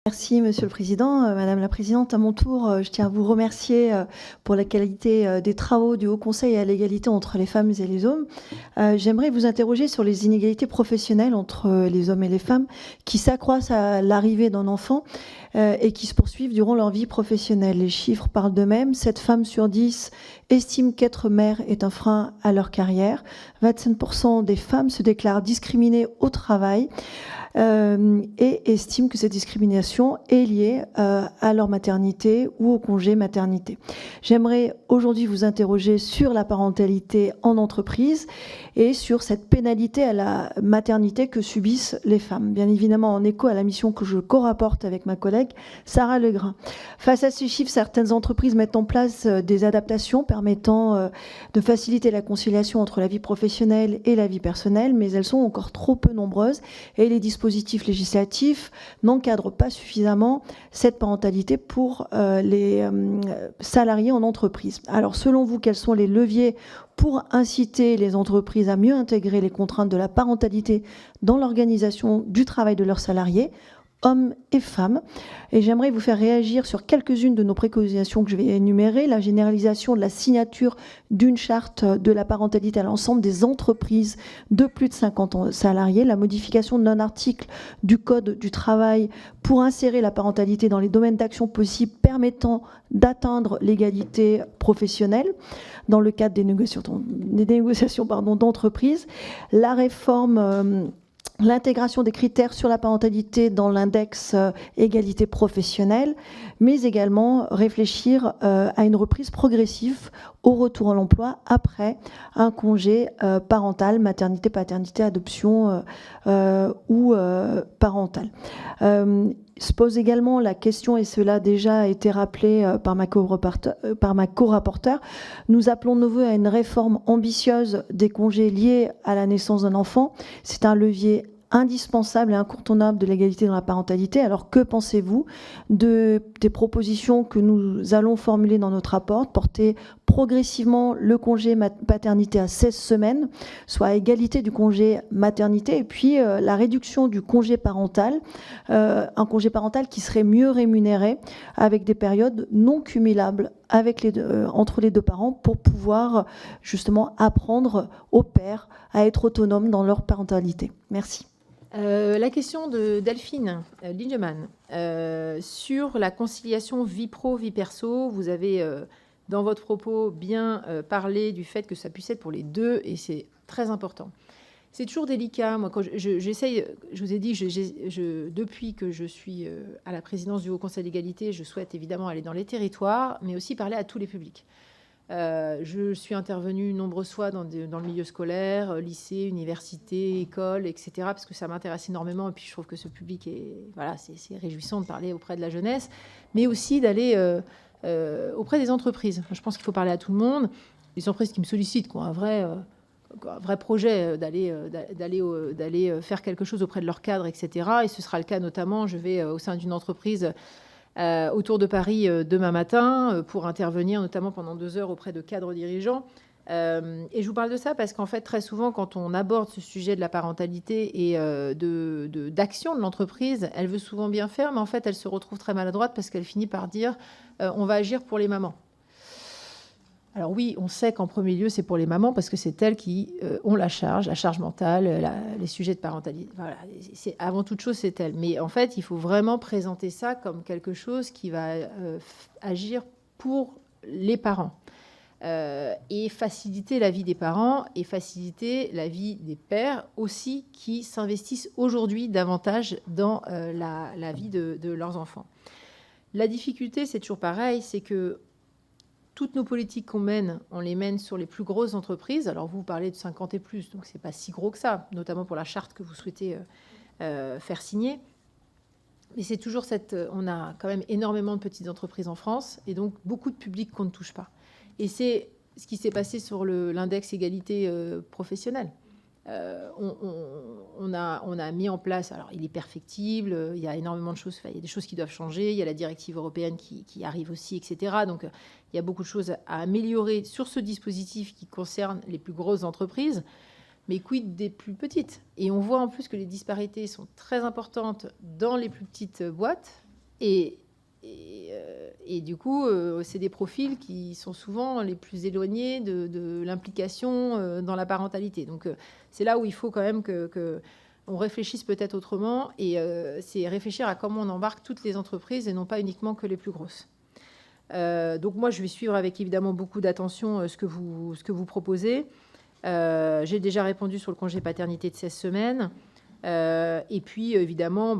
Merci Monsieur le Président. Madame la Présidente, à mon tour, je tiens à vous remercier pour la qualité des travaux du Haut Conseil à l'égalité entre les femmes et les hommes. J'aimerais vous interroger sur les inégalités professionnelles entre les hommes et les femmes qui s'accroissent à l'arrivée d'un enfant et qui se poursuivent durant leur vie professionnelle. Les chiffres parlent d'eux-mêmes. 7 femmes sur 10 estiment qu'être mère est un frein à leur carrière. 25% des femmes se déclarent discriminées au travail. Et estiment que cette discrimination est liée à leur maternité ou au congé maternité. J'aimerais aujourd'hui vous interroger sur la parentalité en entreprise et sur cette pénalité à la maternité que subissent les femmes. Bien évidemment, en écho à la mission que je co-rapporte avec ma collègue Sarah Legrain. Face à ces chiffres, certaines entreprises mettent en place des adaptations permettant de faciliter la conciliation entre la vie professionnelle et la vie personnelle, mais elles sont encore trop peu nombreuses et les dispositifs législatifs n'encadrent pas suffisamment cette parentalité pour les salariés en entreprise. Alors, selon vous, quels sont les leviers pour inciter les entreprises à mieux intégrer les contraintes de la parentalité dans l'organisation du travail de leurs salariés, hommes et femmes? Et j'aimerais vous faire réagir sur quelques-unes de nos préconisations que je vais énumérer. La généralisation de la signature d'une charte de la parentalité à l'ensemble des entreprises de plus de 50 salariés, la modification d'un article du Code du travail pour insérer la parentalité dans les domaines d'action possibles permettant d'atteindre l'égalité professionnelle dans le cadre des négociations d'entreprise, la réforme l'intégration des critères sur la parentalité dans l'index égalité professionnelle, mais également réfléchir à une reprise progressive au retour à l'emploi après un congé parental, maternité, paternité, adoption ou parental. Se pose également la question, et cela a déjà été rappelé par ma co-rapporteure, nous appelons de nos voeux à une réforme ambitieuse des congés liés à la naissance d'un enfant. C'est un levier indispensable et incontournable de l'égalité dans la parentalité. Alors que pensez-vous des propositions que nous allons formuler dans notre rapport, porter progressivement le congé paternité à 16 semaines, soit à égalité du congé maternité, et puis la réduction du congé parental, un congé parental qui serait mieux rémunéré avec des périodes non cumulables avec entre les deux parents pour pouvoir justement apprendre aux pères à être autonomes dans leur parentalité. Merci. La question de Delphine Lindemann sur la conciliation vie pro, vie perso. Vous avez, dans votre propos, bien parlé du fait que ça puisse être pour les deux, et c'est très important. C'est toujours délicat. Moi, quand j'essaye, je vous ai dit, depuis que je suis à la présidence du Haut Conseil d'égalité, je souhaite évidemment aller dans les territoires, mais aussi parler à tous les publics. Je suis intervenue nombreuses fois dans le milieu scolaire, lycée, université, école, etc., parce que ça m'intéresse énormément. Et puis, je trouve que ce public c'est réjouissant de parler auprès de la jeunesse, mais aussi d'aller auprès des entreprises. Je pense qu'il faut parler à tout le monde. Les entreprises qui me sollicitent, quoi, un vrai projet d'aller faire quelque chose auprès de leur cadre, etc. Et ce sera le cas notamment, je vais au sein d'une entreprise autour de Paris demain matin pour intervenir notamment pendant 2 heures auprès de cadres dirigeants. Et je vous parle de ça parce qu'en fait, très souvent, quand on aborde ce sujet de la parentalité et d'action de l'entreprise, elle veut souvent bien faire, mais en fait, elle se retrouve très maladroite parce qu'elle finit par dire on va agir pour les mamans. Alors oui, on sait qu'en premier lieu, c'est pour les mamans parce que c'est elles qui ont la charge mentale, les sujets de parentalité. Voilà, avant toute chose, c'est elles. Mais en fait, il faut vraiment présenter ça comme quelque chose qui va agir pour les parents et faciliter la vie des parents et faciliter la vie des pères aussi qui s'investissent aujourd'hui davantage dans la vie de leurs enfants. La difficulté, c'est toujours pareil, c'est que toutes nos politiques qu'on mène, on les mène sur les plus grosses entreprises. Alors, vous parlez de 50 et plus, donc c'est pas si gros que ça, notamment pour la charte que vous souhaitez faire signer. Mais c'est toujours on a quand même énormément de petites entreprises en France, et donc beaucoup de publics qu'on ne touche pas. Et c'est ce qui s'est passé sur l'index égalité professionnelle. On a mis en place, alors il est perfectible, il y a énormément de choses, il y a des choses qui doivent changer, il y a la directive européenne qui arrive aussi, etc. Donc il y a beaucoup de choses à améliorer sur ce dispositif qui concerne les plus grosses entreprises, mais quid des plus petites? Et on voit en plus que les disparités sont très importantes dans les plus petites boîtes, Et, et du coup, c'est des profils qui sont souvent les plus éloignés de l'implication dans la parentalité. Donc, c'est là où il faut quand même que on réfléchisse peut-être autrement. Et c'est réfléchir à comment on embarque toutes les entreprises et non pas uniquement que les plus grosses. Donc, moi, je vais suivre avec évidemment beaucoup d'attention ce que vous proposez. J'ai déjà répondu sur le congé paternité de 16 semaines. Et puis, évidemment,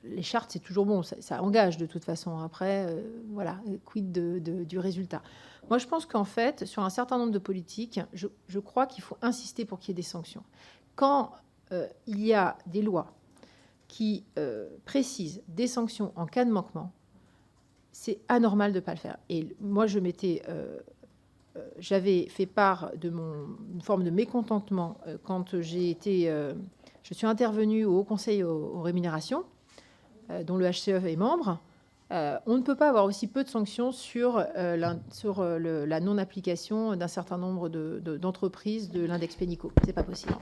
les chartes, c'est toujours bon. Ça engage de toute façon. Après, voilà, quid du résultat. Moi, je pense qu'en fait, sur un certain nombre de politiques, je crois qu'il faut insister pour qu'il y ait des sanctions. Quand il y a des lois qui précisent des sanctions en cas de manquement, c'est anormal de ne pas le faire. Et moi, j'avais fait part de une forme de mécontentement quand je suis intervenue au Haut Conseil aux rémunérations, dont le HCE est membre. On ne peut pas avoir aussi peu de sanctions sur la non-application d'un certain nombre d'entreprises de l'index Pénicaud. Ce n'est pas possible.